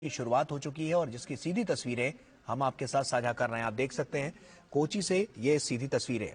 की शुरुआत हो चुकी है और जिसकी सीधी तस्वीरें हम आपके साथ साझा कर रहे हैं। आप देख सकते हैं कोची से ये सीधी तस्वीरें।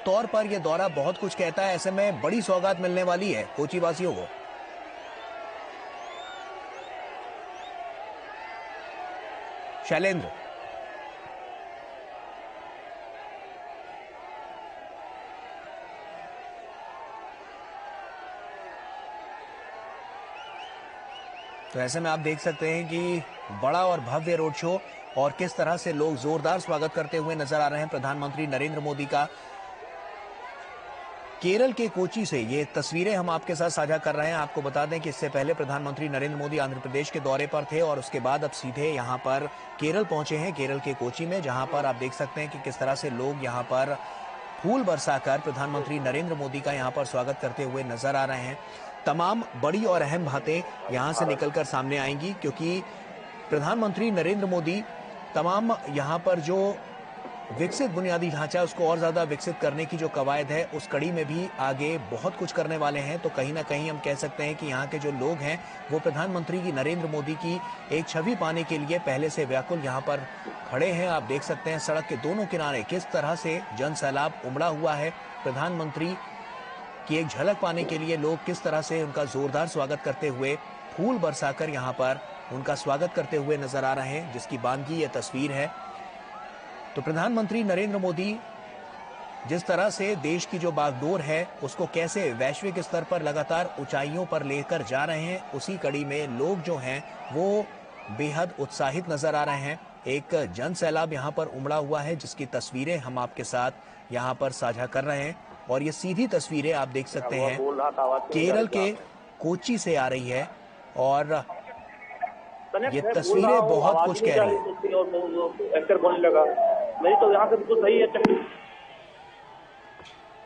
तौर पर यह दौरा बहुत कुछ कहता है। ऐसे में बड़ी सौगात मिलने वाली है कोची वासियों को। शैलेंद्र, तो ऐसे में आप देख सकते हैं कि बड़ा और भव्य रोड शो और किस तरह से लोग जोरदार स्वागत करते हुए नजर आ रहे हैं प्रधानमंत्री नरेंद्र मोदी का। केरल के कोची से ये तस्वीरें हम आपके साथ साझा कर रहे हैं। आपको बता दें कि इससे पहले प्रधानमंत्री नरेंद्र मोदी आंध्र प्रदेश के दौरे पर थे और उसके बाद अब सीधे यहां पर केरल पहुंचे हैं, केरल के कोची में, जहां पर आप देख सकते हैं कि किस तरह से लोग यहां पर फूल बरसाकर प्रधानमंत्री नरेंद्र मोदी का यहां पर स्वागत करते हुए नजर आ रहे हैं। तमाम बड़ी और अहम बातें यहां से निकलकर सामने आएंगी क्योंकि प्रधानमंत्री नरेंद्र मोदी तमाम यहां पर जो विकसित बुनियादी ढांचा उसको और ज्यादा विकसित करने की जो कवायद है उस कड़ी में भी आगे बहुत कुछ करने वाले हैं। तो कहीं ना कहीं हम कह सकते हैं कि यहाँ के जो लोग हैं वो प्रधानमंत्री की नरेंद्र मोदी की एक छवि पाने के लिए पहले से व्याकुल यहाँ पर खड़े हैं। आप देख सकते हैं सड़क के दोनों किनारे किस तरह से जन सैलाब उमड़ा हुआ है। प्रधानमंत्री की एक झलक पाने के लिए लोग किस तरह से उनका जोरदार स्वागत करते हुए फूल बरसाकर यहाँ पर उनका स्वागत करते हुए नजर आ रहे हैं, जिसकी बानगी ये तस्वीर है। तो प्रधानमंत्री नरेंद्र मोदी जिस तरह से देश की जो बागडोर है उसको कैसे वैश्विक स्तर पर लगातार ऊंचाइयों पर लेकर जा रहे हैं, उसी कड़ी में लोग जो हैं वो बेहद उत्साहित नजर आ रहे हैं। एक जन सैलाब यहाँ पर उमड़ा हुआ है जिसकी तस्वीरें हम आपके साथ यहाँ पर साझा कर रहे हैं और ये सीधी तस्वीरें आप देख सकते हैं केरल के कोची से आ रही है और ये तस्वीरें बहुत कुछ कह रही हैं। नहीं तो यहाँ से बिल्कुल सही है।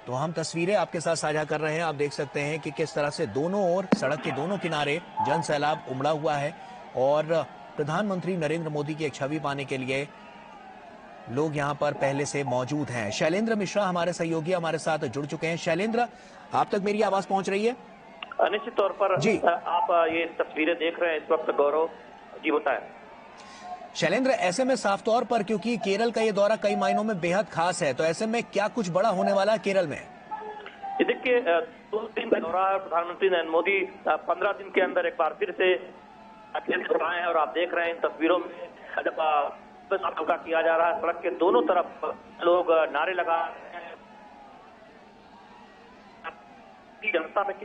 तो हम तस्वीरें आपके साथ साझा कर रहे हैं। आप देख सकते हैं कि किस तरह से दोनों ओर सड़क के दोनों किनारे जन सैलाब उमड़ा हुआ है और प्रधानमंत्री नरेंद्र मोदी की एक छवि पाने के लिए लोग यहां पर पहले से मौजूद हैं। शैलेंद्र मिश्रा हमारे सहयोगी हमारे साथ जुड़ चुके हैं। शैलेंद्र, आप तक मेरी आवाज पहुंच रही है? निश्चित तौर पर जी आप ये तस्वीरें देख रहे हैं इस वक्त। गौरव जी बताएं। शैलेंद्र, ऐसे में साफ तौर पर क्योंकि केरल का ये दौरा कई मायनों में बेहद खास है, तो ऐसे में क्या कुछ बड़ा होने वाला है केरल में? देखिए 2 दिन का दौरा है प्रधानमंत्री नरेंद्र मोदी 15 दिन के अंदर एक बार फिर से केरल आए हैं और आप देख रहे हैं इन तस्वीरों में जब हल्का किया जा रहा है, सड़क के दोनों तरफ लोग नारे लगा रहे हैं। जनता में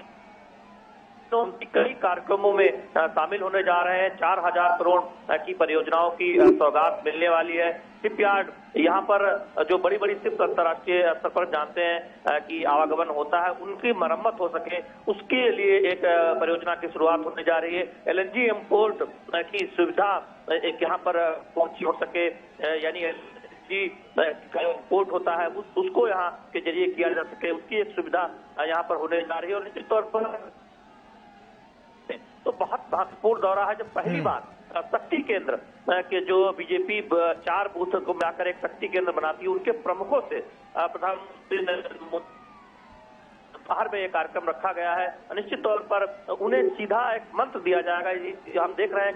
तो कई कार्यक्रमों में शामिल होने जा रहे हैं। 4000 करोड़ की परियोजनाओं की सौगात मिलने वाली है। शिपयार्ड यहाँ पर जो बड़ी बड़ी शिप अंतर्राष्ट्रीय स्तर पर जानते हैं कि आवागमन होता है, उनकी मरम्मत हो सके उसके लिए एक परियोजना की शुरुआत होने जा रही है। LNG इंपोर्ट की सुविधा एक यहाँ पर पहुंची हो सके, यानी इंपोर्ट होता है उसको यहाँ के जरिए किया जा सके, उसकी एक सुविधा यहाँ पर होने जा रही है। और निश्चित तौर पर तो बहुत महत्वपूर्ण दौरा है जब पहली बार शक्ति केंद्र कि जो बीजेपी 4 बूथ को मिलाकर एक शक्ति केंद्र बनाती है, उनके प्रमुखों से प्रधानमंत्री नरेंद्र मोदी बाहर में एक कार्यक्रम रखा गया है। निश्चित तौर पर उन्हें सीधा एक मंत्र दिया जाएगा। हम देख रहे हैं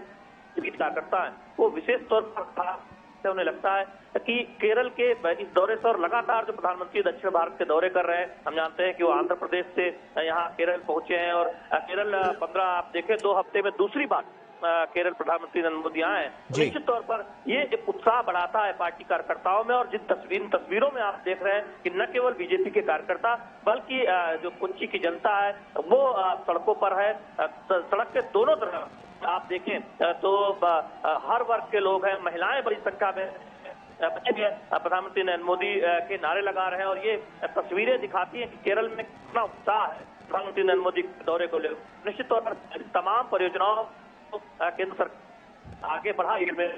कि कार्यकर्ता है वो विशेष तौर पर उन्हें लगता है कि केरल के इस दौरे से और लगातार जो प्रधानमंत्री दक्षिण भारत के दौरे कर रहे हैं, हम जानते हैं कि वो आंध्र प्रदेश से यहाँ केरल पहुंचे हैं और केरल 15 आप देखें 2 हफ्ते में दूसरी बार केरल प्रधानमंत्री नरेंद्र मोदी आए हैं। निश्चित तौर पर ये एक उत्साह बढ़ाता है पार्टी कार्यकर्ताओं में। और जिन तस्वीरों में आप देख रहे हैं कि न केवल बीजेपी के कार्यकर्ता बल्कि जो कोच्चि की जनता है वो सड़कों पर है। सड़क के दोनों तरफ आप देखें तो हर वर्ग के लोग हैं, महिलाएं बड़ी संख्या में प्रधानमंत्री नरेंद्र मोदी के नारे लगा रहे हैं। और ये तस्वीरें दिखाती हैं कि केरल में कितना उत्साह है प्रधानमंत्री नरेंद्र मोदी के दौरे को लेकर। निश्चित तौर पर तमाम परियोजनाओं केंद्र सरकार आगे बढ़ा में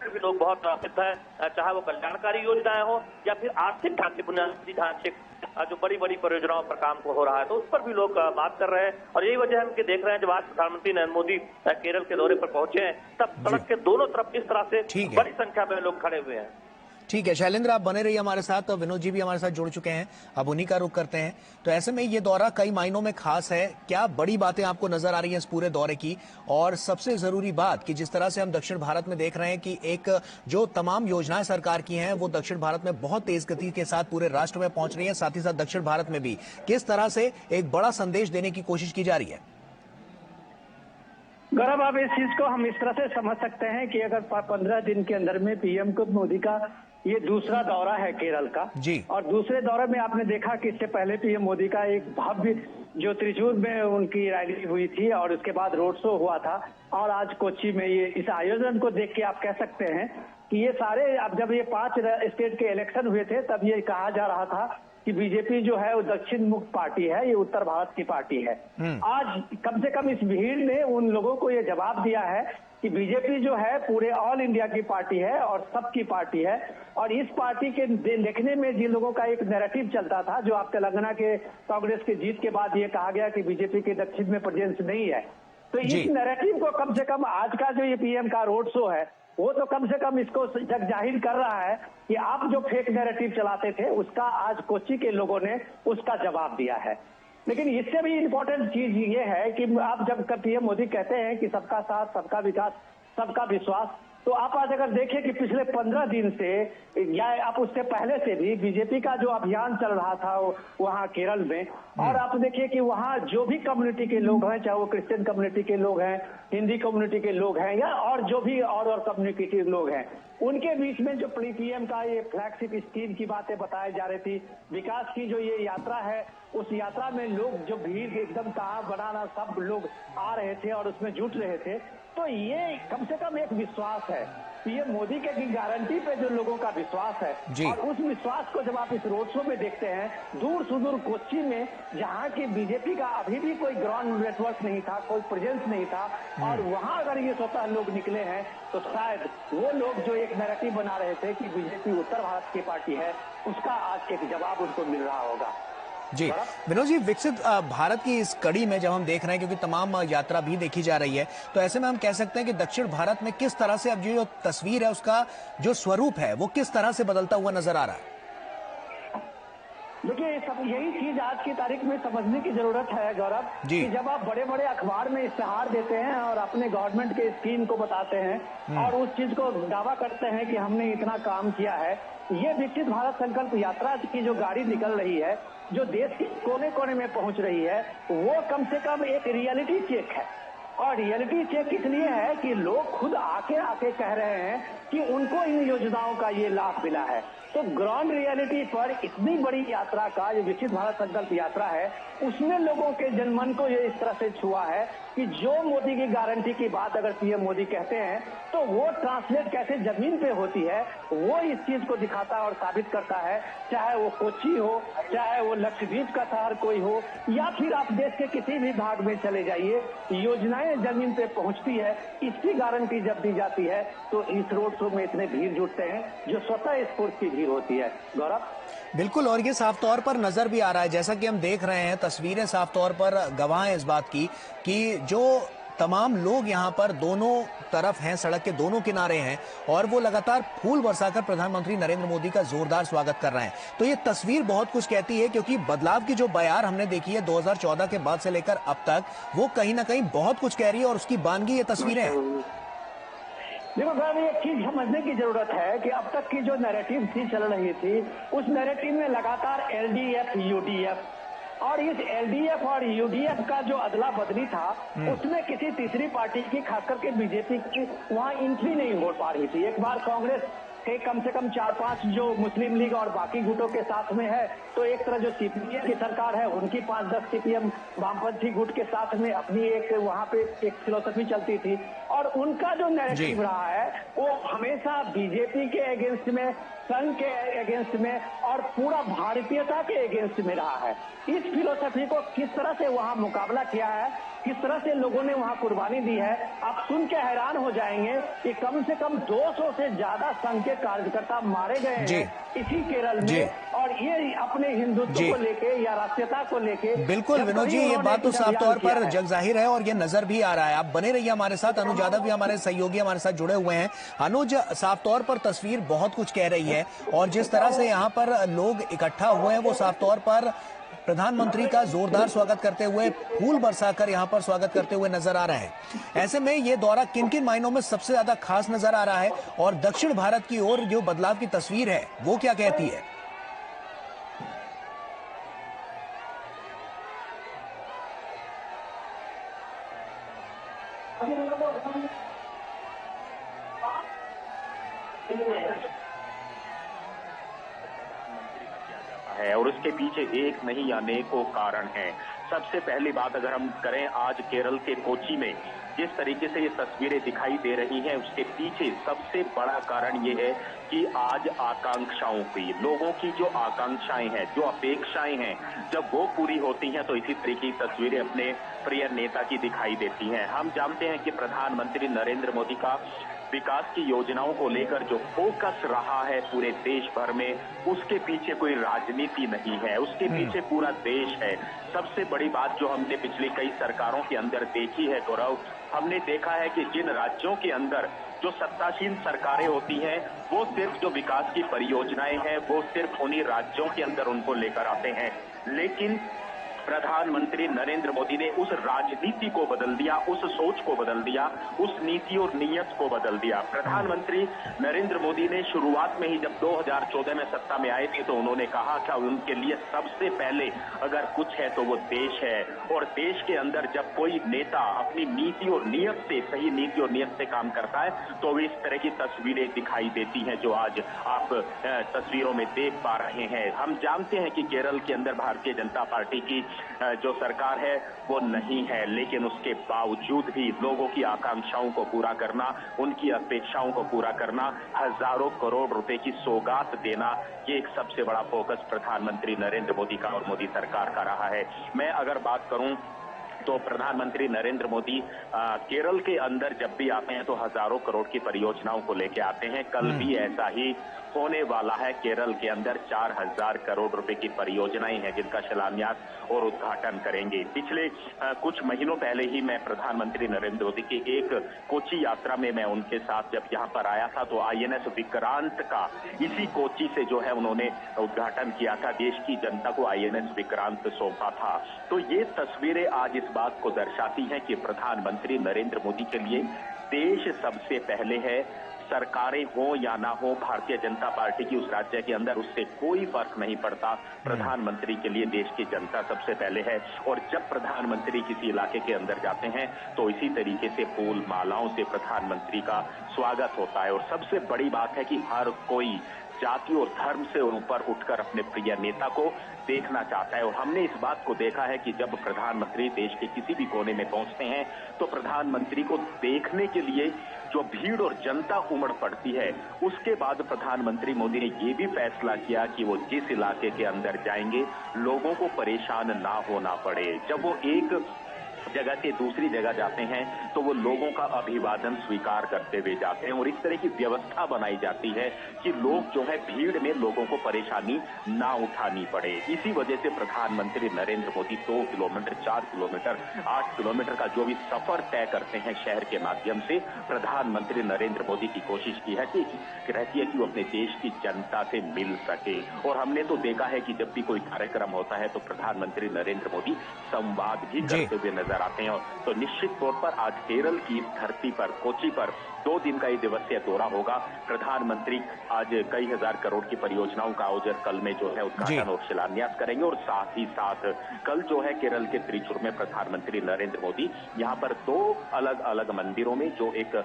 भी लोग बहुत प्रसिद्ध है, चाहे वो कल्याणकारी योजनाएं हो या फिर आर्थिक ढांचे, बुनियादी ढांचे जो बड़ी बड़ी परियोजनाओं पर काम हो रहा है, तो उस पर भी लोग बात कर रहे हैं। और यही वजह है कि देख रहे हैं जब आज प्रधानमंत्री नरेंद्र मोदी केरल के दौरे पर पहुंचे हैं तब सड़क के दोनों तरफ इस तरह से बड़ी संख्या में लोग खड़े हुए हैं। ठीक है शैलेंद्र, आप बने रहिए हमारे साथ। तो विनोद जी भी हमारे साथ जुड़ चुके हैं, अब उन्हीं का रुख करते हैं। तो ऐसे में ये दौरा कई मायनों में खास है। क्या बड़ी बातें आपको नजर आ रही हैं इस पूरे दौरे की? और सबसे जरूरी बात कि जिस तरह से हम दक्षिण भारत में देख रहे हैं कि एक जो तमाम योजनाएं सरकार की हैं वो दक्षिण भारत में बहुत तेज गति के साथ पूरे राष्ट्र में पहुंच रही है, साथ ही साथ दक्षिण भारत में भी किस तरह से एक बड़ा संदेश देने की कोशिश की जा रही है? गौरव, अब इस चीज को हम इस तरह से समझ सकते हैं कि अगर 15 दिन के अंदर में पीएम को मोदी का ये दूसरा दौरा है केरल का जी। और दूसरे दौरे में आपने देखा कि इससे पहले पीएम मोदी का एक भव्य जो त्रिचूर में उनकी रैली हुई थी और उसके बाद रोड शो हुआ था। और आज कोच्चि में ये इस आयोजन को देख के आप कह सकते हैं कि ये सारे, अब जब ये 5 स्टेट के इलेक्शन हुए थे तब ये कहा जा रहा था कि बीजेपी जो है वो दक्षिण मुक्त पार्टी है, ये उत्तर भारत की पार्टी है। आज कम से कम इस भीड़ ने उन लोगों को ये जवाब दिया है कि बीजेपी जो है पूरे ऑल इंडिया की पार्टी है और सबकी पार्टी है। और इस पार्टी के देखने में जिन लोगों का एक नैरेटिव चलता था, जो आप तेलंगाना के कांग्रेस के जीत के बाद ये कहा गया कि बीजेपी के दक्षिण में प्रेजेंस नहीं है, तो इस नैरेटिव को कम से कम आज का जो ये पीएम का रोड शो है वो तो कम से कम इसको जग जाहिर कर रहा है कि आप जो फेक नैरेटिव चलाते थे उसका आज कोच्चि के लोगों ने उसका जवाब दिया है। लेकिन इससे भी इम्पोर्टेंट चीज ये है कि आप जब पीएम मोदी कहते हैं कि सबका साथ, सबका विकास, सबका विश्वास, तो आप आज अगर देखें कि पिछले 15 दिन से या आप उससे पहले से भी बीजेपी का जो अभियान चल रहा था वहाँ केरल में, और आप देखिए कि वहाँ जो भी कम्युनिटी के लोग हैं, चाहे वो क्रिश्चियन कम्युनिटी के लोग हैं, हिंदी कम्युनिटी के लोग हैं या और जो भी और कम्युनिटी के लोग हैं, उनके बीच में जो पीएम का ये फ्लैगशिप स्कीम की बातें बताई जा रही थी, विकास की जो ये यात्रा है, उस यात्रा में लोग जो भीड़ एकदम कहाँ बनाना, सब लोग आ रहे थे और उसमें जुट रहे थे। तो ये कम से कम एक विश्वास है, पीएम मोदी के की गारंटी पे जो लोगों का विश्वास है। और उस विश्वास को जब आप इस रोड शो में देखते हैं, दूर सुदूर कोच्चि में जहाँ की बीजेपी का अभी भी कोई ग्राउंड नेटवर्क नहीं था, कोई प्रेजेंस नहीं था, और वहाँ अगर ये स्वतः लोग निकले हैं तो शायद वो लोग जो एक नैरेटिव बना रहे थे कि बीजेपी उत्तर भारत की पार्टी है, उसका आज एक जवाब उनको मिल रहा होगा। जी विनोद जी, विकसित भारत की इस कड़ी में जब हम देख रहे हैं, क्योंकि तमाम यात्रा भी देखी जा रही है, तो ऐसे में हम कह सकते हैं कि दक्षिण भारत में किस तरह से अब जो तस्वीर है उसका जो स्वरूप है वो किस तरह से बदलता हुआ नजर आ रहा है? देखिए, सब यही चीज आज की तारीख में समझने की जरूरत है गौरव, कि जब आप बड़े बड़े अखबार में इश्तेहार देते हैं और अपने गवर्नमेंट के स्कीम को बताते हैं और उस चीज को दावा करते हैं कि हमने इतना काम किया है, ये विकसित भारत संकल्प यात्रा की जो गाड़ी निकल रही है, जो देश के कोने कोने में पहुंच रही है, वो कम से कम एक रियलिटी चेक है। और रियलिटी चेक इसलिए है कि लोग खुद आके कह रहे हैं कि उनको इन योजनाओं का ये लाभ मिला है। तो ग्राउंड रियलिटी पर इतनी बड़ी यात्रा का जो विकसित भारत संकल्प यात्रा है, उसमें लोगों के जनमन को ये इस तरह से छुआ है कि जो मोदी की गारंटी की बात अगर पीएम मोदी कहते हैं तो वो ट्रांसलेट कैसे जमीन पे होती है, वो इस चीज को दिखाता है और साबित करता है। चाहे वो कोच्चि हो, चाहे वो लक्षद्वीप का शहर कोई हो, या फिर आप देश के किसी भी भाग में चले जाइए, योजनाएं जमीन पे पहुंचती है, इसकी गारंटी जब दी जाती है तो इस रोड शो में इतने भीड़ जुटते हैं जो स्वतः स्फूर्त की भीड़ होती है। गौरव, बिल्कुल, और ये साफ तौर पर नजर भी आ रहा है, जैसा कि हम देख रहे हैं, तस्वीरें साफ तौर पर गवाह हैं इस बात की कि जो तमाम लोग यहाँ पर दोनों तरफ हैं, सड़क के दोनों किनारे हैं और वो लगातार फूल बरसाकर प्रधानमंत्री नरेंद्र मोदी का जोरदार स्वागत कर रहे हैं। तो ये तस्वीर बहुत कुछ कहती है, क्योंकि बदलाव की जो बयार हमने देखी है 2014 के बाद से लेकर अब तक, वो कहीं ना कहीं बहुत कुछ कह रही है और उसकी बानगी ये तस्वीरें हैं। देखो साहब, एक चीज समझने की जरूरत है कि अब तक की जो नैरेटिव थी चल रही थी, उस नैरेटिव में लगातार एलडीएफ यूडीएफ और इस एलडीएफ और यूडीएफ का जो अदला बदली था उसमें किसी तीसरी पार्टी की, खासकर के बीजेपी की वहां एंट्री नहीं हो पा रही थी। एक बार कांग्रेस के कम से कम 4-5 जो मुस्लिम लीग और बाकी गुटों के साथ में है, तो एक तरह जो सीपीएम की सरकार है उनकी 5-10 सीपीएम वामपंथी गुट के साथ में अपनी एक वहां पे एक फिलोसफी चलती थी और उनका जो नैरेटिव रहा है वो हमेशा बीजेपी के अगेंस्ट में, संघ के अगेंस्ट में और पूरा भारतीयता के अगेंस्ट में रहा है। इस फिलोसफी को किस तरह से वहां मुकाबला किया है, किस तरह से लोगों ने वहां कुर्बानी दी है, आप सुन के हैरान हो जाएंगे कि कम से कम 200 से ज्यादा संघ के कार्यकर्ता मारे गए हैं इसी केरल में, और ये अपने हिंदुत्व को लेके या राष्ट्रीयता को लेके। बिल्कुल विनोद जी, ये बात तो साफ तौर पर जग जाहिर है और ये नजर भी आ रहा है। आप बने रहिए हमारे साथ, अनुज यादव भी हमारे सहयोगी हमारे साथ जुड़े हुए हैं। अनुज, साफ तौर पर तस्वीर बहुत कुछ कह रही है और जिस तरह से यहाँ पर लोग इकट्ठा हुए हैं वो साफ तौर पर प्रधानमंत्री का जोरदार स्वागत करते हुए, फूल बरसाकर यहाँ पर स्वागत करते हुए नजर आ रहे हैं। ऐसे में ये दौरा किन किन मायनों में सबसे ज्यादा खास नजर आ रहा है और दक्षिण भारत की ओर जो बदलाव की तस्वीर है वो क्या कहती है? है और उसके पीछे एक नहीं अनेकों कारण हैं। सबसे पहली बात अगर हम करें, आज केरल के कोच्चि में जिस तरीके से ये तस्वीरें दिखाई दे रही हैं, उसके पीछे सबसे बड़ा कारण ये है कि आज आकांक्षाओं की, लोगों की जो आकांक्षाएं हैं, जो अपेक्षाएं हैं, जब वो पूरी होती हैं तो इसी तरीके की तस्वीरें अपने प्रिय नेता की दिखाई देती हैं। हम जानते हैं कि प्रधानमंत्री नरेंद्र मोदी का विकास की योजनाओं को लेकर जो फोकस रहा है पूरे देश भर में, उसके पीछे कोई राजनीति नहीं है, उसके पीछे पूरा देश है। सबसे बड़ी बात जो हमने पिछली कई सरकारों के अंदर देखी है गौरव, हमने देखा है कि जिन राज्यों के अंदर जो सत्तासीन सरकारें होती हैं, वो सिर्फ जो विकास की परियोजनाएं हैं वो सिर्फ उन्हीं राज्यों के अंदर उनको लेकर आते हैं। लेकिन प्रधानमंत्री नरेंद्र मोदी ने उस राजनीति को बदल दिया, उस सोच को बदल दिया, उस नीति और नीयत को बदल दिया। प्रधानमंत्री नरेंद्र मोदी ने शुरुआत में ही जब 2014 में सत्ता में आए थे तो उन्होंने कहा था उनके लिए सबसे पहले अगर कुछ है तो वो देश है, और देश के अंदर जब कोई नेता अपनी नीति और नीयत से, सही नीति और नीयत से काम करता है तो इस तरह की तस्वीरें दिखाई देती हैं जो आज आप तस्वीरों में देख पा रहे हैं। हम जानते हैं कि केरल के अंदर भारतीय जनता पार्टी की जो सरकार है वो नहीं है, लेकिन उसके बावजूद भी लोगों की आकांक्षाओं को पूरा करना, उनकी अपेक्षाओं को पूरा करना, हजारों करोड़ रुपए की सौगात देना, ये एक सबसे बड़ा फोकस प्रधानमंत्री नरेंद्र मोदी का और मोदी सरकार का रहा है। मैं अगर बात करूं तो प्रधानमंत्री नरेंद्र मोदी केरल के अंदर जब भी आते हैं तो हजारों करोड़ की परियोजनाओं को लेके आते हैं। कल भी ऐसा ही होने वाला है। केरल के अंदर 4000 करोड़ रुपए की परियोजनाएं हैं जिनका शिलान्यास और उद्घाटन करेंगे। पिछले कुछ महीनों पहले ही मैं प्रधानमंत्री नरेंद्र मोदी की एक कोच्चि यात्रा में मैं उनके साथ जब यहाँ पर आया था तो आईएनएस विक्रांत का इसी कोच्चि से जो है उन्होंने उद्घाटन किया था, देश की जनता को आईएनएस विक्रांत सौंपा था। तो ये तस्वीरें आज इस बात को दर्शाती हैं कि प्रधानमंत्री नरेंद्र मोदी के लिए देश सबसे पहले है। सरकारें हो या ना हो, भारतीय जनता पार्टी की उस राज्य के अंदर उससे कोई फर्क नहीं पड़ता। प्रधानमंत्री के लिए देश की जनता सबसे पहले है, और जब प्रधानमंत्री किसी इलाके के अंदर जाते हैं तो इसी तरीके से फूल मालाओं से प्रधानमंत्री का स्वागत होता है। और सबसे बड़ी बात है कि हर कोई जाति और धर्म से ऊपर उठकर अपने प्रिय नेता को देखना चाहता है। और हमने इस बात को देखा है कि जब प्रधानमंत्री देश के किसी भी कोने में पहुंचते हैं तो प्रधानमंत्री को देखने के लिए जो भीड़ और जनता उमड़ पड़ती है, उसके बाद प्रधानमंत्री मोदी ने ये भी फैसला किया कि वो जिस इलाके के अंदर जाएंगे लोगों को परेशान ना होना पड़े। जब वो एक जगह से दूसरी जगह जाते हैं तो वो लोगों का अभिवादन स्वीकार करते हुए जाते हैं और इस तरह की व्यवस्था बनाई जाती है कि लोग जो है भीड़ में लोगों को परेशानी ना उठानी पड़े। इसी वजह से प्रधानमंत्री Narendra Modi 2 kilometre, 4 kilometre, 8 kilometre का जो भी सफर तय करते हैं शहर के माध्यम से, प्रधानमंत्री नरेंद्र मोदी की कोशिश की है कि रहती है कि वो अपने देश की जनता से मिल सके। और हमने तो देखा है कि जब भी कोई कार्यक्रम होता है तो प्रधानमंत्री नरेंद्र मोदी संवाद भी करते हुए नजर आते हैं। तो निश्चित तौर पर आज केरल की धरती पर, कोच्चि पर 2 दिन का ये दिवसीय दौरा होगा। प्रधानमंत्री आज कई हजार करोड़ की परियोजनाओं का आयोजन कल में जो है उद्घाटन और शिलान्यास करेंगे और साथ ही साथ कल जो है केरल के त्रिचूर में प्रधानमंत्री नरेंद्र मोदी यहाँ पर 2 अलग अलग मंदिरों में, जो एक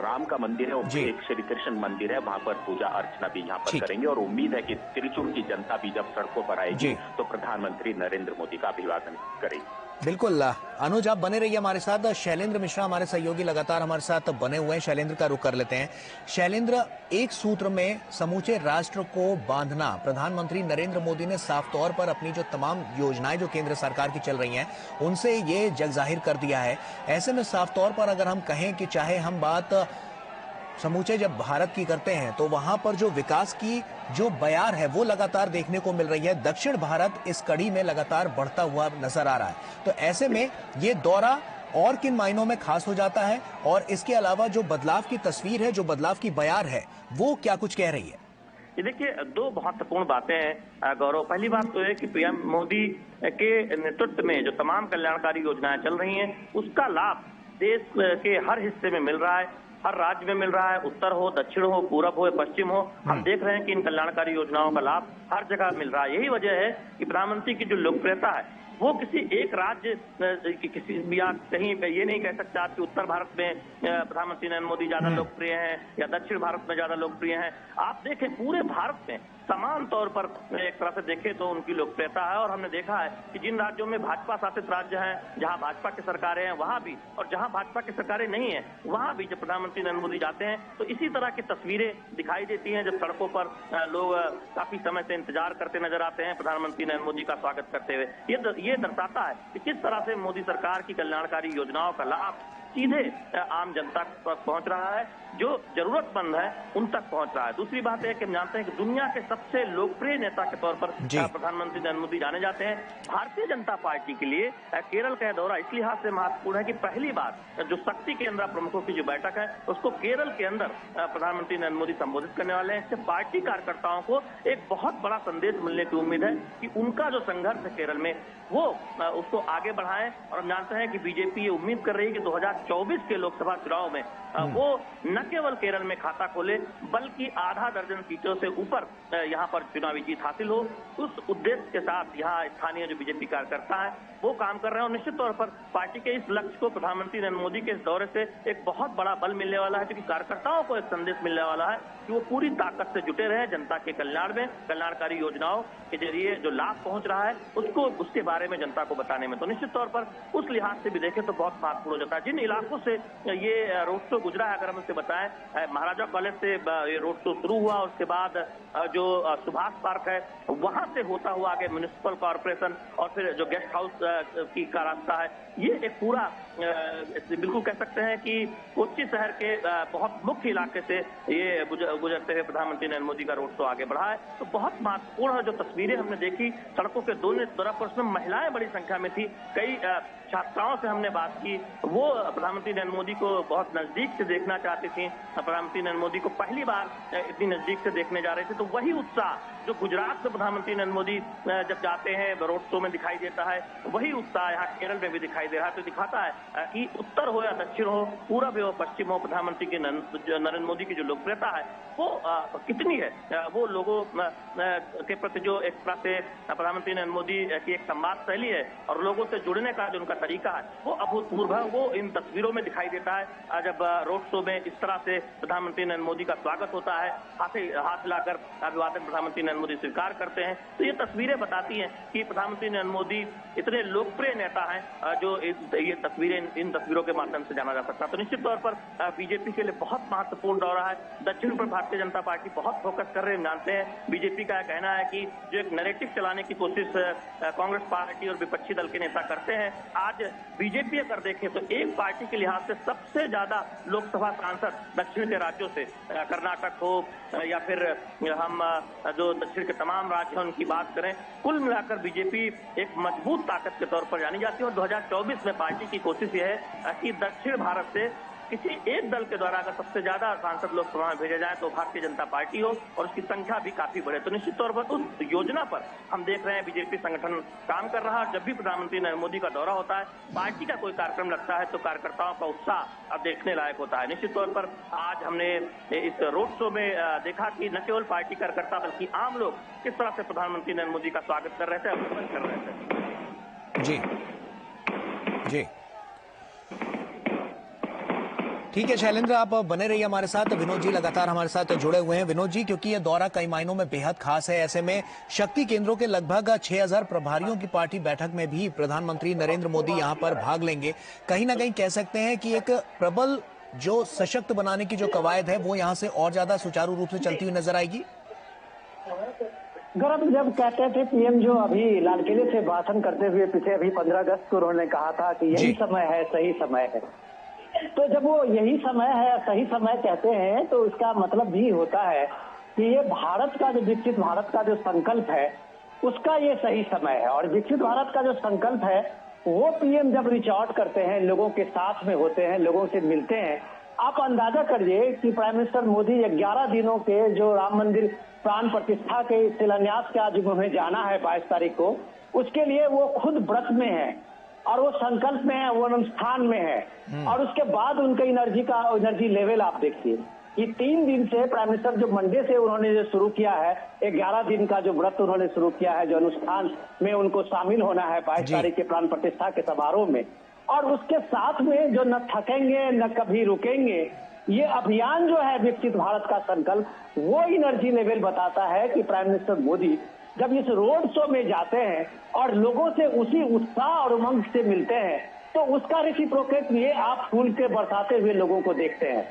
राम का मंदिर है और एक श्री कृष्ण मंदिर है, वहां पर पूजा अर्चना भी यहाँ पर करेंगे। और उम्मीद है कि त्रिचूर की जनता भी जब सड़कों पर आएगी तो प्रधानमंत्री नरेंद्र मोदी का अभिवादन करेगी। बिल्कुल अनुज, आप बने रहिए हमारे साथ। शैलेंद्र मिश्रा हमारे सहयोगी लगातार हमारे साथ बने हुए हैं। शैलेंद्र का रुख कर लेते हैं। शैलेंद्र, एक सूत्र में समूचे राष्ट्र को बांधना, प्रधानमंत्री नरेंद्र मोदी ने साफ तौर पर अपनी जो तमाम योजनाएं जो केंद्र सरकार की चल रही हैं उनसे ये जग जाहिर कर दिया है। ऐसे में साफ तौर पर अगर हम कहें कि चाहे हम बात समूचे जब भारत की करते हैं तो वहां पर जो विकास की जो बयार है वो लगातार देखने को मिल रही है। दक्षिण भारत इस कड़ी में लगातार बढ़ता हुआ नजर आ रहा है। तो ऐसे में ये दौरा और किन मायनों में खास हो जाता है, और इसके अलावा जो बदलाव की तस्वीर है, जो बदलाव की बयार है, वो क्या कुछ कह रही है? ये देखिए, 2 महत्वपूर्ण बातें हैं गौरव। पहली बात तो है कि पीएम मोदी के नेतृत्व में जो तमाम कल्याणकारी योजनाएं चल रही हैं उसका लाभ देश के हर हिस्से में मिल रहा है, हर राज्य में मिल रहा है। उत्तर हो, दक्षिण हो, पूरब हो, पश्चिम हो, हम देख रहे हैं कि इन कल्याणकारी योजनाओं का लाभ हर जगह मिल रहा है। यही वजह है कि प्रधानमंत्री की जो लोकप्रियता है वो किसी एक राज्य किसी या कहीं ये नहीं कह सकता आप कि उत्तर भारत में प्रधानमंत्री नरेंद्र मोदी ज्यादा लोकप्रिय हैं या दक्षिण भारत में ज्यादा लोकप्रिय हैं। आप देखें पूरे भारत में समान तौर पर एक तरह से देखें तो उनकी लोकप्रियता है। और हमने देखा है कि जिन राज्यों में भाजपा शासित राज्य हैं, जहां भाजपा की सरकारें हैं वहां भी, और जहां भाजपा की सरकारें नहीं है वहां भी जब प्रधानमंत्री नरेंद्र मोदी जाते हैं तो इसी तरह की तस्वीरें दिखाई देती हैं। जब सड़कों पर लोग काफी समय से इंतजार करते नजर आते हैं प्रधानमंत्री नरेंद्र मोदी का स्वागत करते हुए, ये दर्शाता है कि किस तरह से मोदी सरकार की कल्याणकारी योजनाओं का लाभ सीधे आम जनता तक पहुंच रहा है, जो जरूरतमंद है उन तक पहुंच रहा है। दूसरी बात है कि हम जानते हैं कि दुनिया के सबसे लोकप्रिय नेता के तौर पर प्रधानमंत्री नरेंद्र मोदी जाने जाते हैं। भारतीय जनता पार्टी के लिए केरल का दौरा इस लिहाज से महत्वपूर्ण है कि पहली बार जो शक्ति केंद्र प्रमुखों की जो बैठक है उसको केरल के अंदर प्रधानमंत्री नरेंद्र मोदी संबोधित करने वाले हैं। इससे पार्टी कार्यकर्ताओं को एक बहुत बड़ा संदेश मिलने की उम्मीद है कि उनका जो संघर्ष है केरल में वो उसको आगे बढ़ाएं। और हम जानते हैं कि बीजेपी ये उम्मीद कर रही है कि 2024 के लोकसभा चुनाव में वो न केवल केरल में खाता खोले बल्कि आधा दर्जन सीटों से ऊपर यहाँ पर चुनावी जीत हासिल हो। उस उद्देश्य के साथ यहाँ स्थानीय जो बीजेपी कार्यकर्ता है वो काम कर रहे हैं। और निश्चित तौर पर पार्टी के इस लक्ष्य को प्रधानमंत्री नरेंद्र मोदी के इस दौरे से एक बहुत बड़ा बल मिलने वाला है, क्योंकि कार्यकर्ताओं को एक संदेश मिलने वाला है कि वो पूरी ताकत से जुटे रहे जनता के कल्याण में, कल्याणकारी योजनाओं के जरिए जो लाभ पहुंच रहा है उसको, उसके बारे में जनता को बताने में। तो निश्चित तौर पर उस लिहाज से भी देखें तो बहुत महत्वपूर्ण हो जाता है। जिन इलाकों से ये रोड शो गुजरा है, अगर हम उससे बताएं, महाराजा कॉलेज से ये रोड शो शुरू हुआ, उसके बाद जो सुभाष पार्क है वहां से होता हुआ आगे म्युनिसिपल कॉर्पोरेशन और फिर जो गेस्ट हाउस की का रास्ता है, ये एक पूरा बिल्कुल कह सकते हैं कि कोच्चि शहर के बहुत मुख्य इलाके से ये गुजरते हुए प्रधानमंत्री नरेंद्र मोदी का रोड शो आगे बढ़ा है। तो बहुत महत्वपूर्ण है जो तस्वीरें हमने देखी सड़कों के दोनों तरफ, उसमें महिलाएं बड़ी संख्या में थी। कई छात्राओं से हमने बात की, वो प्रधानमंत्री नरेंद्र मोदी को बहुत नजदीक से देखना चाहती थी। प्रधानमंत्री नरेंद्र मोदी को पहली बार इतनी नजदीक से देखने जा रहे थे। तो वही उत्साह जो गुजरात से प्रधानमंत्री नरेंद्र मोदी जब जाते हैं रोड शो में दिखाई देता है, वही उत्साह यहाँ केरल में भी दिखाई दे रहा है। तो दिखाता है कि उत्तर हो या दक्षिण हो, पूरब हो पश्चिम हो, प्रधानमंत्री के नरेंद्र मोदी की जो लोकप्रियता है वो कितनी है, वो लोगों के प्रति जो एक तरह से प्रधानमंत्री नरेंद्र मोदी की एक संवाद शैली है और लोगों से जुड़ने का जो उनका तरीका है वो अभूतपूर्व है। वो इन तस्वीरों में दिखाई देता है जब रोड शो में इस तरह से प्रधानमंत्री नरेंद्र मोदी का स्वागत होता है, हाथ हिलाकर अभिवादन प्रधानमंत्री नरेंद्र मोदी स्वीकार करते हैं। तो ये तस्वीरें बताती हैं कि प्रधानमंत्री नरेंद्र मोदी इतने लोकप्रिय नेता हैं जो ये तस्वीरें, इन तस्वीरों के माध्यम से जाना जा सकता है। तो निश्चित तौर पर बीजेपी के लिए बहुत महत्वपूर्ण दौरा है। दक्षिण पर भारतीय जनता पार्टी बहुत फोकस कर रहे हैं। जानते हैं बीजेपी का कहना है कि जो एक नैरेटिव चलाने की कोशिश कांग्रेस पार्टी और विपक्षी दल के नेता करते हैं, आज बीजेपी अगर देखें तो एक पार्टी के लिहाज से सबसे ज्यादा लोकसभा सांसद दक्षिण के राज्यों से, कर्नाटक हो या फिर हम जो दक्षिण के तमाम राज्य हैं उनकी बात करें, कुल मिलाकर बीजेपी एक मजबूत ताकत के तौर पर जानी जाती है। और 2024 में पार्टी की कोशिश यह है कि दक्षिण भारत से किसी एक दल के द्वारा अगर सबसे ज्यादा सांसद लोकसभा में भेजे जाए तो भारतीय जनता पार्टी हो और उसकी संख्या भी काफी बढ़े। तो निश्चित तौर पर उस योजना पर हम देख रहे हैं बीजेपी संगठन काम कर रहा है। जब भी प्रधानमंत्री नरेंद्र मोदी का दौरा होता है, पार्टी का कोई कार्यक्रम लगता है तो कार्यकर्ताओं का उत्साह अब देखने लायक होता है। निश्चित तौर पर आज हमने इस रोड शो में देखा कि न केवल पार्टी कार्यकर्ता बल्कि आम लोग किस तरह से प्रधानमंत्री नरेंद्र मोदी का स्वागत कर रहे थे, अभिनंदन कर रहे थे। जी जी, ठीक है शैलेंद्र, आप बने रहिए हमारे साथ। विनोद जी लगातार हमारे साथ जुड़े हुए हैं। विनोद जी, क्योंकि ये दौरा कई मायनों में बेहद खास है, ऐसे में शक्ति केंद्रों के लगभग 6000 प्रभारियों की पार्टी बैठक में भी प्रधानमंत्री नरेंद्र मोदी यहां पर भाग लेंगे। कहीं ना कहीं कह सकते हैं कि एक प्रबल जो सशक्त बनाने की जो कवायद है वो यहां से और ज्यादा सुचारू रूप से चलती हुई नजर आएगी। गौरव, जब कहते थे पीएम जो अभी लाल किले से भाषण करते हुए पीछे अभी 15 अगस्त को उन्होंने कहा था कि यही समय है, सही समय है, तो जब वो यही समय है, सही समय कहते हैं तो इसका मतलब भी होता है कि ये भारत का जो विकसित भारत का जो संकल्प है उसका ये सही समय है। और विकसित भारत का जो संकल्प है वो पीएम जब रीच आउट करते हैं, लोगों के साथ में होते हैं, लोगों से मिलते हैं, आप अंदाजा करिए कि प्राइम मिनिस्टर मोदी 11 दिनों के जो राम मंदिर प्राण प्रतिष्ठा के शिलान्यास के आज उन्हें जाना है 22 तारीख को, उसके लिए वो खुद व्रत में है और वो संकल्प में है, वो अनुष्ठान में है। और उसके बाद उनका एनर्जी लेवल आप देखिए कि 3 दिन से प्राइम मिनिस्टर जो मंडे से उन्होंने जो शुरू किया है, 11 दिन का जो व्रत उन्होंने शुरू किया है, जो अनुष्ठान में उनको शामिल होना है 22 तारीख के प्राण प्रतिष्ठा के समारोह में, और उसके साथ में जो न थकेंगे न कभी रुकेंगे, ये अभियान जो है विकसित भारत का संकल्प, वो एनर्जी लेवल बताता है कि प्राइम मिनिस्टर मोदी जब इस रोड शो में जाते हैं और लोगों से उसी उत्साह और उमंग से मिलते हैं तो उसका रेसिप्रोकेट ये आप फूल के बरसाते हुए लोगों को देखते हैं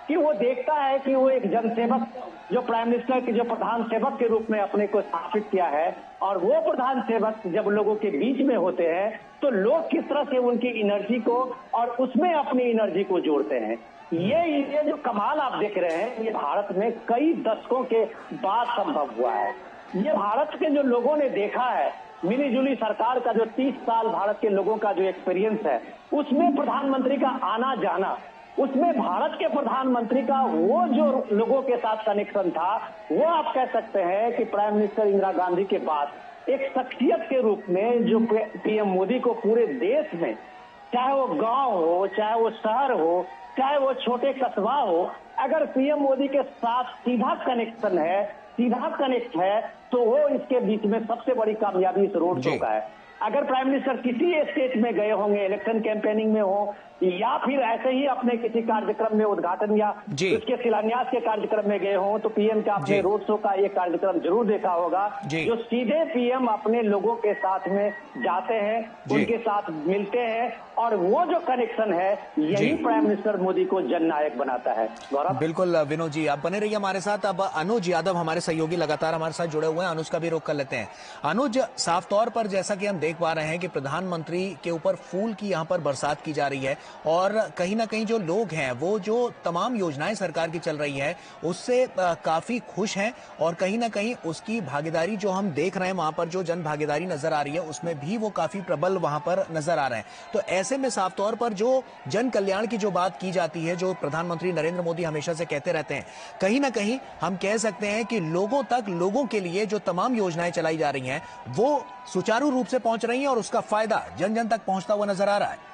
कि वो देखता है कि वो एक जनसेवक जो प्राइम मिनिस्टर के जो प्रधान सेवक के रूप में अपने को स्थापित किया है, और वो प्रधान सेवक जब लोगों के बीच में होते हैं तो लोग किस तरह से उनकी एनर्जी को और उसमें अपनी एनर्जी को जोड़ते हैं। ये जो कमाल आप देख रहे हैं, ये भारत में कई दशकों के बाद संभव हुआ है। ये भारत के जो लोगों ने देखा है, मिली जुली सरकार का जो 30 साल भारत के लोगों का जो एक्सपीरियंस है, उसमें प्रधानमंत्री का आना जाना, उसमें भारत के प्रधानमंत्री का वो जो लोगों के साथ कनेक्शन था, वो आप कह सकते हैं कि प्राइम मिनिस्टर इंदिरा गांधी के बाद एक शख्सियत के रूप में जो पीएम मोदी को पूरे देश में, चाहे वो गांव हो, चाहे वो शहर हो, चाहे वो छोटे कस्बा हो, अगर पीएम मोदी के साथ सीधा कनेक्शन है, सीधा कनेक्ट है, तो वो इसके बीच में सबसे बड़ी कामयाबी इस रोड शो का है। अगर प्राइम मिनिस्टर किसी स्टेट में गए होंगे, इलेक्शन कैंपेनिंग में हो या फिर ऐसे ही अपने किसी कार्यक्रम में उद्घाटन या उसके शिलान्यास के कार्यक्रम में गए हों, तो पीएम का अपने रोड शो का ये कार्यक्रम जरूर देखा होगा, जो सीधे पीएम अपने लोगों के साथ में जाते हैं, उनके साथ मिलते हैं, और वो जो कनेक्शन है यही प्राइम मिनिस्टर मोदी को जननायक बनाता है। गौरव, बिल्कुल विनोद जी, आप बने रहिए हमारे साथ। अब अनुज यादव हमारे सहयोगी लगातार हमारे साथ जुड़े हुए हैं, अनुज का भी रुख कर लेते हैं। अनुज, साफ तौर पर जैसा कि हम देख पा रहे हैं कि प्रधानमंत्री के ऊपर फूल की यहां पर बरसात की जा रही है, और कहीं ना कहीं जो लोग हैं वो जो तमाम योजनाएं सरकार की चल रही है उससे काफी खुश हैं, और कहीं ना कहीं उसकी भागीदारी जो हम देख रहे हैं वहां पर जो जन भागीदारी नजर आ रही है उसमें भी वो काफी प्रबल वहां पर नजर आ रहे हैं। तो ऐसे में साफ तौर पर जो जन कल्याण की जो बात की जाती है, जो प्रधानमंत्री नरेंद्र मोदी हमेशा से कहते रहते हैं, कहीं ना कहीं हम कह सकते हैं कि लोगों तक, लोगों के लिए जो तमाम योजनाएं चलाई जा रही हैं वो सुचारू रूप से पहुंच रही हैं और उसका फायदा जन जन तक पहुंचता हुआ नजर आ रहा है।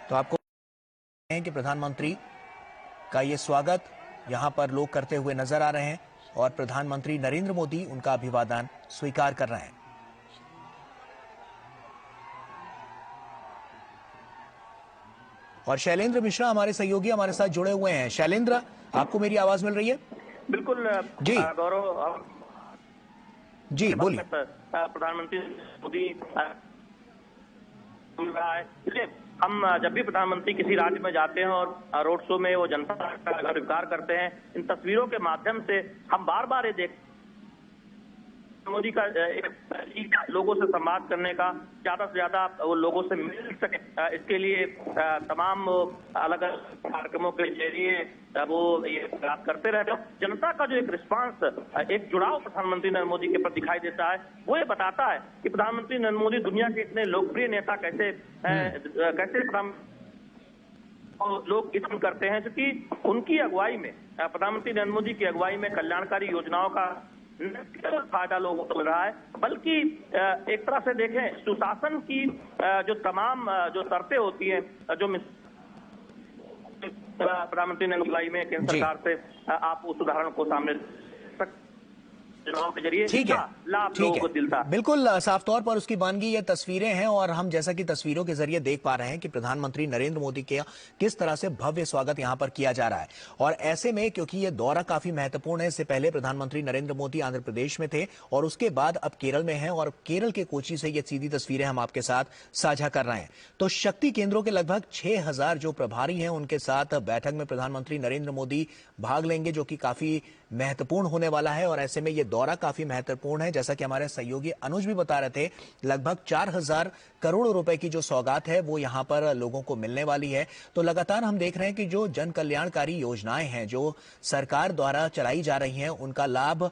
तो आपको कि प्रधानमंत्री का ये स्वागत यहां पर लोग करते हुए नजर आ रहे हैं और प्रधानमंत्री नरेंद्र मोदी उनका अभिवादन स्वीकार कर रहे हैं। और शैलेंद्र मिश्रा हमारे सहयोगी हमारे साथ जुड़े हुए हैं। शैलेंद्र, आपको मेरी आवाज मिल रही है? बिल्कुल जी गौरव जी, बोलिए। प्रधानमंत्री मोदी रहा है, इसलिए हम जब भी प्रधानमंत्री किसी राज्य में जाते हैं और रोड शो में वो जनता का स्वीकार करते हैं, इन तस्वीरों के माध्यम से हम बार बार ये देखते मोदी का लोगों से संवाद करने का, ज्यादा से ज्यादा वो लोगों से मिल सके, इसके लिए तमाम अलग अलग कार्यक्रमों के जरिए वो ये बात करते रहते हैं। जनता का जो एक रिस्पांस, एक जुड़ाव प्रधानमंत्री नरेंद्र मोदी के प्रति दिखाई देता है, वो ये बताता है कि प्रधानमंत्री नरेंद्र मोदी दुनिया के इतने लोकप्रिय नेता कैसे लोग इसमें करते हैं, क्योंकि उनकी अगुवाई में, प्रधानमंत्री नरेंद्र मोदी की अगुवाई में कल्याणकारी योजनाओं का फायदा लोगों को मिल रहा है, बल्कि एक तरह से देखें सुशासन की जो तमाम जो शर्तें होती हैं, जो प्रधानमंत्री ने अगुवाई में केंद्र सरकार से आप उस उदाहरण को सामने चुनाव के जरिए ठीक है, लाभ लोगों को दिलता है। बिल्कुल साफ तौर पर उसकी बानगी ये तस्वीरें हैं और हम जैसा कि तस्वीरों के जरिए देख पा रहे हैं कि प्रधानमंत्री नरेंद्र मोदी के किस तरह से भव्य स्वागत यहां पर किया जा रहा है। और ऐसे में क्योंकि ये दौरा काफी महत्वपूर्ण है, इससे पहले प्रधानमंत्री नरेंद्र मोदी आंध्र प्रदेश में थे और उसके बाद अब केरल में हैं और केरल के कोची से ये सीधी तस्वीरें हम आपके साथ साझा कर रहे हैं। तो शक्ति केंद्रों के लगभग 6000 जो प्रभारी हैं उनके साथ बैठक में प्रधानमंत्री नरेंद्र मोदी भाग लेंगे, जो कि काफी महत्वपूर्ण होने वाला है। और ऐसे में ये दौरा काफी महत्वपूर्ण है, जैसा कि हमारे सहयोगी अनुज भी बता रहे थे, लगभग 4000 करोड़ रुपए की जो सौगात है वो यहां पर लोगों को मिलने वाली है। तो लगातार हम देख रहे हैं कि जो जन कल्याणकारी योजनाएं हैं जो सरकार द्वारा चलाई जा रही हैं, उनका लाभ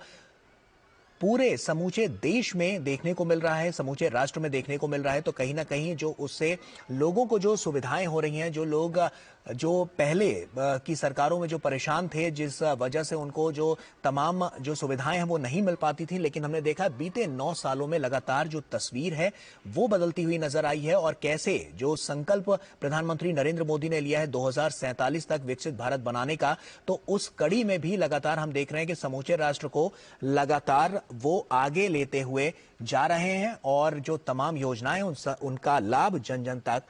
पूरे समूचे देश में देखने को मिल रहा है, समूचे राष्ट्र में देखने को मिल रहा है। तो कहीं ना कहीं जो उससे लोगों को जो सुविधाएं हो रही हैं, जो लोग जो पहले की सरकारों में जो परेशान थे, जिस वजह से उनको जो तमाम जो सुविधाएं हैं वो नहीं मिल पाती थी, लेकिन हमने देखा बीते 9 सालों में लगातार जो तस्वीर है वो बदलती हुई नजर आई है। और कैसे जो संकल्प प्रधानमंत्री नरेंद्र मोदी ने लिया है 2047 तक विकसित भारत बनाने का, तो उस कड़ी में भी लगातार हम देख रहे हैं कि समूचे राष्ट्र को लगातार वो आगे लेते हुए जा रहे हैं और जो तमाम योजनाएं उनका लाभ जन जन तक